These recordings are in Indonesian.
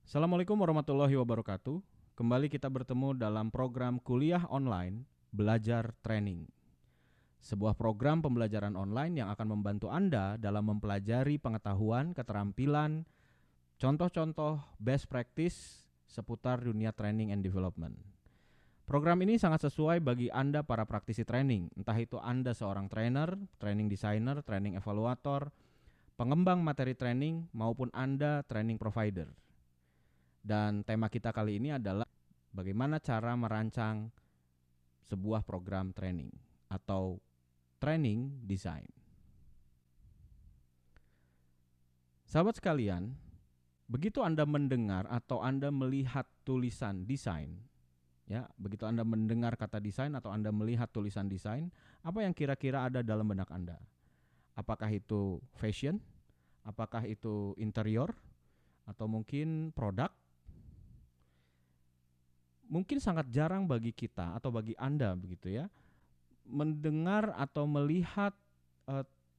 Assalamualaikum warahmatullahi wabarakatuh. Kembali kita bertemu dalam program kuliah online Belajar Training. Sebuah program pembelajaran online yang akan membantu Anda dalam mempelajari pengetahuan, keterampilan, contoh-contoh best practice seputar dunia training and development. Program ini sangat sesuai bagi Anda para praktisi training, entah itu Anda seorang trainer, training designer, training evaluator, pengembang materi training, maupun Anda training provider. Dan tema kita kali ini adalah bagaimana cara merancang sebuah program training atau training design. Sahabat sekalian, begitu Anda mendengar atau Anda melihat tulisan desain, begitu Anda mendengar kata desain atau Anda melihat tulisan desain, apa yang kira-kira ada dalam benak Anda? Apakah itu fashion? Apakah itu interior? Atau mungkin produk? Mungkin sangat jarang bagi kita atau bagi Anda begitu ya, mendengar atau melihat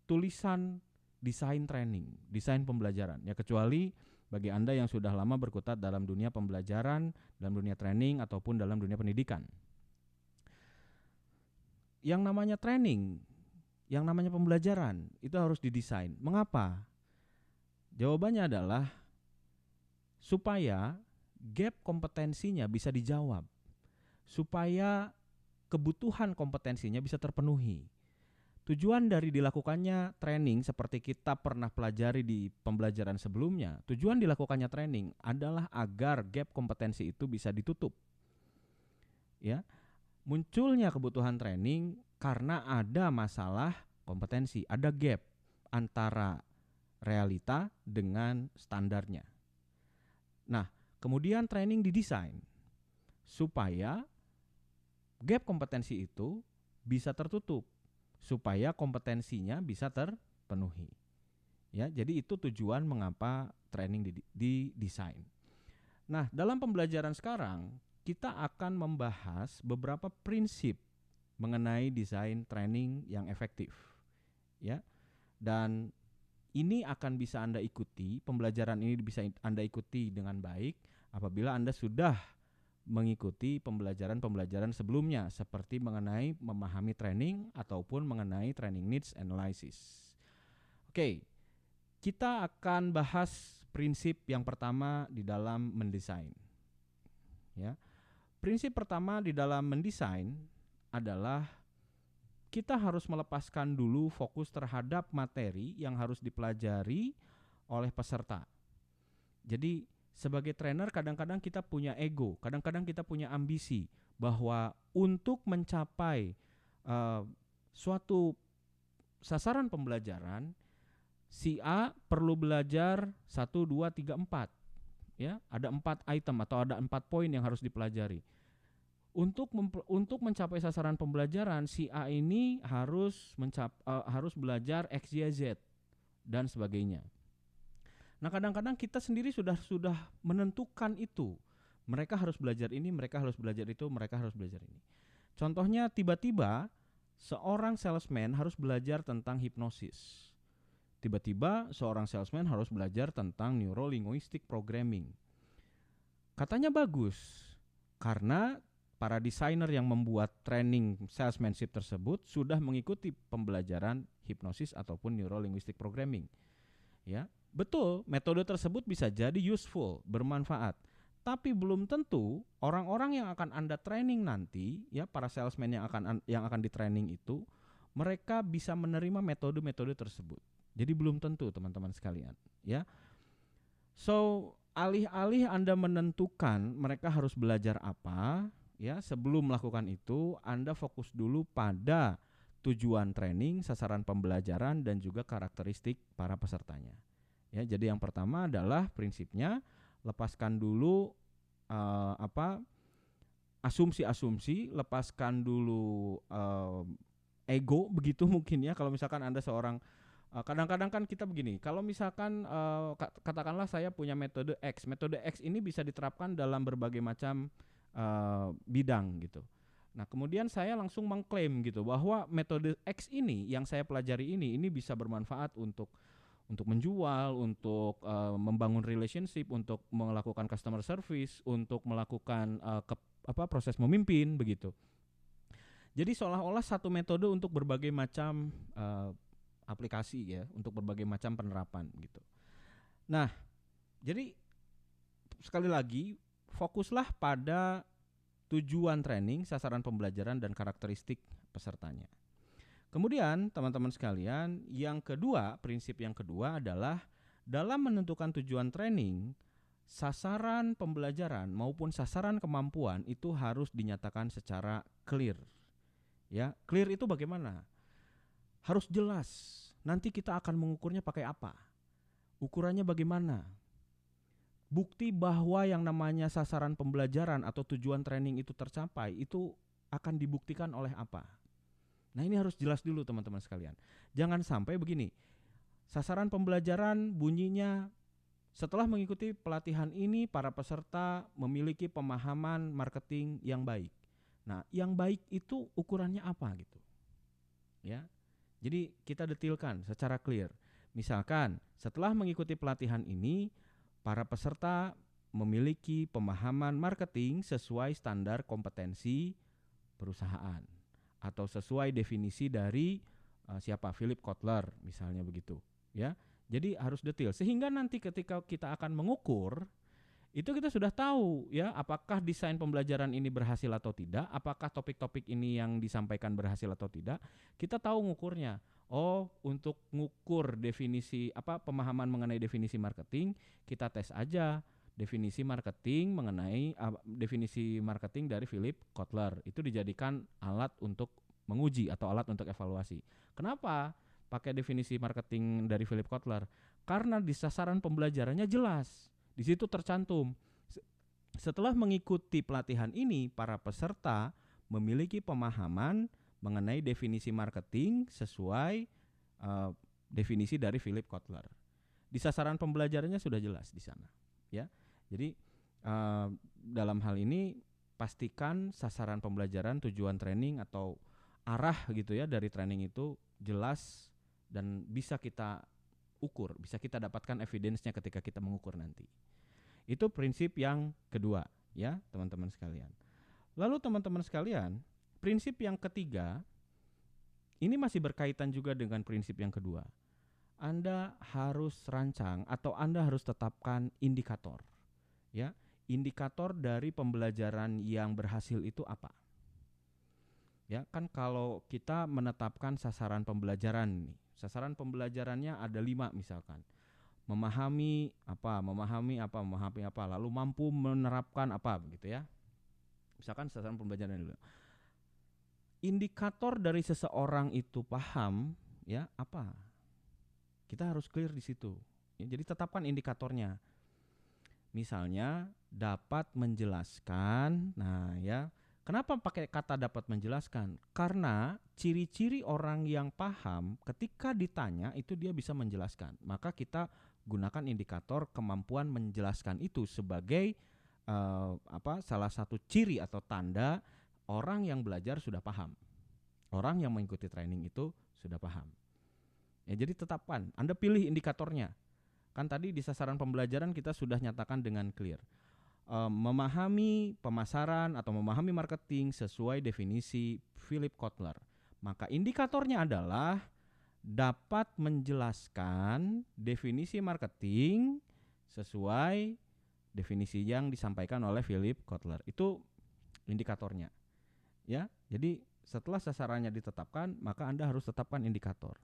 tulisan desain training, desain pembelajaran. Ya kecuali bagi Anda yang sudah lama berkutat dalam dunia pembelajaran, dalam dunia training ataupun dalam dunia pendidikan. Yang namanya training, yang namanya pembelajaran itu harus didesain. Mengapa? Jawabannya adalah supaya gap kompetensinya bisa dijawab, supaya kebutuhan kompetensinya bisa terpenuhi. Tujuan dari dilakukannya training seperti kita pernah pelajari di pembelajaran sebelumnya, tujuan dilakukannya training adalah agar gap kompetensi itu bisa ditutup. Ya, munculnya kebutuhan training karena ada masalah kompetensi, ada gap antara realita dengan standarnya. Nah, kemudian training didesain supaya gap kompetensi itu bisa tertutup, supaya kompetensinya bisa terpenuhi. Ya, jadi itu tujuan mengapa training didesain. Nah, dalam pembelajaran sekarang kita akan membahas beberapa prinsip mengenai desain training yang efektif. Ya. Dan ini akan bisa Anda ikuti, pembelajaran ini bisa Anda ikuti dengan baik apabila Anda sudah mengikuti pembelajaran-pembelajaran sebelumnya seperti mengenai memahami training ataupun mengenai training needs analysis. Oke, kita akan bahas prinsip yang pertama di dalam mendesain. Ya. Prinsip pertama di dalam mendesain adalah kita harus melepaskan dulu fokus terhadap materi yang harus dipelajari oleh peserta. Jadi sebagai trainer kadang-kadang kita punya ego, kadang-kadang kita punya ambisi bahwa untuk mencapai suatu sasaran pembelajaran, si A perlu belajar 1, 2, 3, 4. Ya, ada 4 item atau ada 4 poin yang harus dipelajari. Untuk mencapai sasaran pembelajaran, si A ini harus belajar X, Y, Z dan sebagainya. Nah, kadang-kadang kita sendiri sudah menentukan itu. Mereka harus belajar ini, mereka harus belajar itu, mereka harus belajar ini. Contohnya tiba-tiba seorang salesman harus belajar tentang hipnosis. Tiba-tiba seorang salesman harus belajar tentang neuro-linguistic programming. Katanya bagus, karena para desainer yang membuat training salesmanship tersebut sudah mengikuti pembelajaran hipnosis ataupun neuro-linguistic programming. Ya, betul, metode tersebut bisa jadi useful, bermanfaat. Tapi belum tentu orang-orang yang akan Anda training nanti, ya para salesman yang akan di-training itu, mereka bisa menerima metode-metode tersebut. Jadi belum tentu teman-teman sekalian, ya. So, alih-alih Anda menentukan mereka harus belajar apa, ya, sebelum melakukan itu Anda fokus dulu pada tujuan training, sasaran pembelajaran dan juga karakteristik para pesertanya. Ya, jadi yang pertama adalah prinsipnya lepaskan dulu asumsi-asumsi, lepaskan dulu ego begitu mungkin ya. Kalau misalkan Anda seorang kadang-kadang kan kita begini, kalau misalkan katakanlah saya punya metode X ini bisa diterapkan dalam berbagai macam bidang gitu. Nah, kemudian saya langsung mengklaim gitu bahwa metode X ini yang saya pelajari ini bisa bermanfaat untuk untuk menjual, untuk membangun relationship, untuk melakukan customer service, untuk melakukan proses memimpin begitu. Jadi seolah-olah satu metode untuk berbagai macam aplikasi ya, untuk berbagai macam penerapan gitu. Nah, jadi sekali lagi fokuslah pada tujuan training, sasaran pembelajaran dan karakteristik pesertanya. Kemudian teman-teman sekalian, prinsip yang kedua adalah dalam menentukan tujuan training, sasaran pembelajaran maupun sasaran kemampuan itu harus dinyatakan secara clear. Ya, clear itu bagaimana? Harus jelas. Nanti kita akan mengukurnya pakai apa? Ukurannya bagaimana? Bukti bahwa yang namanya sasaran pembelajaran atau tujuan training itu tercapai itu akan dibuktikan oleh apa? Nah, ini harus jelas dulu teman-teman sekalian. Jangan sampai begini, sasaran pembelajaran bunyinya setelah mengikuti pelatihan ini para peserta memiliki pemahaman marketing yang baik. Nah, yang baik itu ukurannya apa gitu? Ya. Jadi kita detilkan secara clear. Misalkan setelah mengikuti pelatihan ini para peserta memiliki pemahaman marketing sesuai standar kompetensi perusahaan atau sesuai definisi dari siapa, Philip Kotler misalnya begitu ya. Jadi harus detail sehingga nanti ketika kita akan mengukur itu kita sudah tahu ya, apakah desain pembelajaran ini berhasil atau tidak, apakah topik-topik ini yang disampaikan berhasil atau tidak. Kita tahu ngukurnya. Oh, untuk ngukur definisi pemahaman mengenai definisi marketing, kita tes aja definisi marketing mengenai definisi marketing dari Philip Kotler. Itu dijadikan alat untuk menguji atau alat untuk evaluasi. Kenapa pakai definisi marketing dari Philip Kotler? Karena di sasaran pembelajarannya jelas. Di situ tercantum. Setelah mengikuti pelatihan ini, para peserta memiliki pemahaman mengenai definisi marketing sesuai definisi dari Philip Kotler. Di sasaran pembelajarannya sudah jelas di sana, ya. Jadi dalam hal ini pastikan sasaran pembelajaran, tujuan training atau arah gitu ya dari training itu jelas dan bisa kita ukur, bisa kita dapatkan evidence-nya ketika kita mengukur nanti. Itu prinsip yang kedua ya teman-teman sekalian. Lalu teman-teman sekalian, prinsip yang ketiga ini masih berkaitan juga dengan prinsip yang kedua. Anda harus rancang atau Anda harus tetapkan indikator. Ya, indikator dari pembelajaran yang berhasil itu apa? Ya, kan kalau kita menetapkan sasaran pembelajaran nih, sasaran pembelajarannya ada 5 misalkan. Memahami apa, lalu mampu menerapkan apa begitu ya. Misalkan sasaran pembelajaran dulu. Indikator dari seseorang itu paham ya apa? Kita harus clear di situ. Ya, jadi tetapkan indikatornya. Misalnya dapat menjelaskan. Nah ya, kenapa pakai kata dapat menjelaskan? Karena ciri-ciri orang yang paham ketika ditanya itu dia bisa menjelaskan. Maka kita gunakan indikator kemampuan menjelaskan itu sebagai salah satu ciri atau tanda orang yang belajar sudah paham. Orang yang mengikuti training itu sudah paham. Ya, jadi tetapkan, Anda pilih indikatornya. Kan tadi di sasaran pembelajaran kita sudah nyatakan dengan clear. Memahami pemasaran atau memahami marketing sesuai definisi Philip Kotler. Maka indikatornya adalah dapat menjelaskan definisi marketing sesuai definisi yang disampaikan oleh Philip Kotler. Itu indikatornya. Ya, jadi setelah sasarannya ditetapkan, maka Anda harus tetapkan indikator.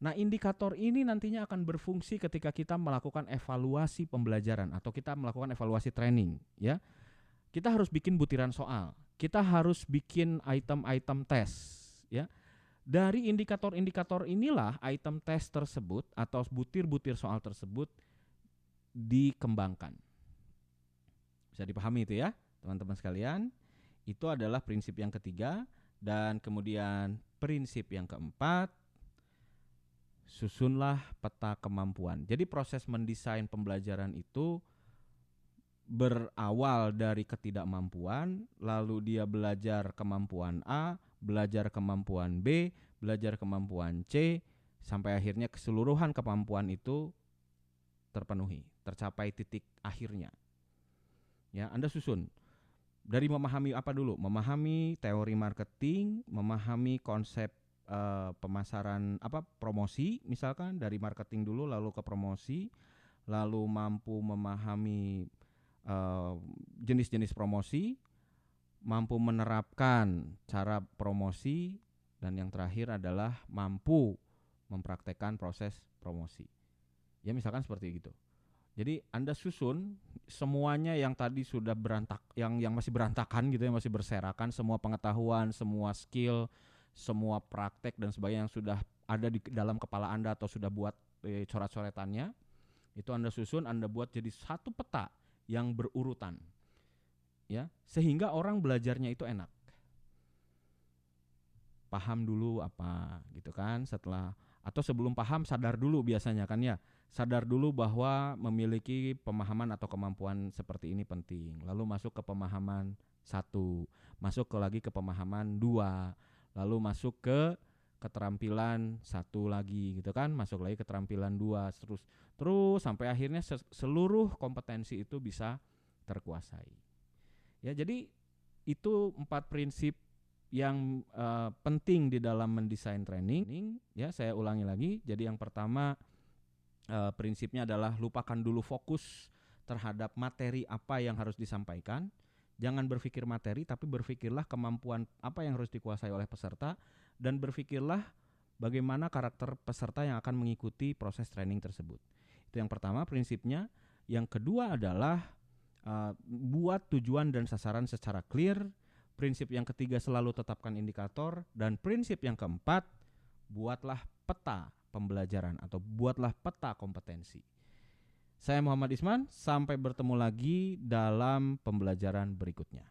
Nah, indikator ini nantinya akan berfungsi ketika kita melakukan evaluasi pembelajaran atau kita melakukan evaluasi training, ya. Kita harus bikin butiran soal. Kita harus bikin item-item tes, ya. Dari indikator-indikator inilah item tes tersebut atau butir-butir soal tersebut dikembangkan. Bisa dipahami itu ya, teman-teman sekalian. Itu adalah prinsip yang ketiga. Dan kemudian prinsip yang keempat, susunlah peta kemampuan. Jadi proses mendesain pembelajaran itu berawal dari ketidakmampuan, lalu dia belajar kemampuan A, belajar kemampuan B, belajar kemampuan C, sampai akhirnya keseluruhan kemampuan itu terpenuhi, tercapai titik akhirnya. Ya, Anda susun dari memahami apa dulu? Memahami teori marketing, memahami konsep pemasaran promosi, misalkan dari marketing dulu lalu ke promosi, lalu mampu memahami jenis-jenis promosi, mampu menerapkan cara promosi, dan yang terakhir adalah mampu mempraktekkan proses promosi. Ya, misalkan seperti gitu. Jadi Anda susun semuanya yang tadi sudah yang masih berantakan gitu ya, masih berserakan, semua pengetahuan, semua skill, semua praktek dan sebagainya yang sudah ada di dalam kepala Anda atau sudah buat coret-coretannya, itu Anda susun, Anda buat jadi satu peta yang berurutan. Ya, sehingga orang belajarnya itu enak. Paham dulu apa gitu kan, setelah atau sebelum paham sadar dulu biasanya kan ya. Sadar dulu bahwa memiliki pemahaman atau kemampuan seperti ini penting. Lalu masuk ke pemahaman 1, masuk lagi ke pemahaman 2, lalu masuk ke keterampilan 1 lagi gitu kan, masuk lagi keterampilan 2, terus sampai akhirnya seluruh kompetensi itu bisa terkuasai. Ya, jadi itu 4 prinsip yang penting di dalam mendesain training. Ya, saya ulangi lagi. Jadi yang pertama, prinsipnya adalah lupakan dulu fokus terhadap materi apa yang harus disampaikan. Jangan berpikir materi, tapi berpikirlah kemampuan apa yang harus dikuasai oleh peserta, dan berpikirlah bagaimana karakter peserta yang akan mengikuti proses training tersebut. Itu yang pertama prinsipnya. Yang kedua adalah buat tujuan dan sasaran secara clear. Prinsip yang ketiga, selalu tetapkan indikator. Dan prinsip yang keempat, buatlah peta pembelajaran atau buatlah peta kompetensi. Saya Muhammad Isman, sampai bertemu lagi dalam pembelajaran berikutnya.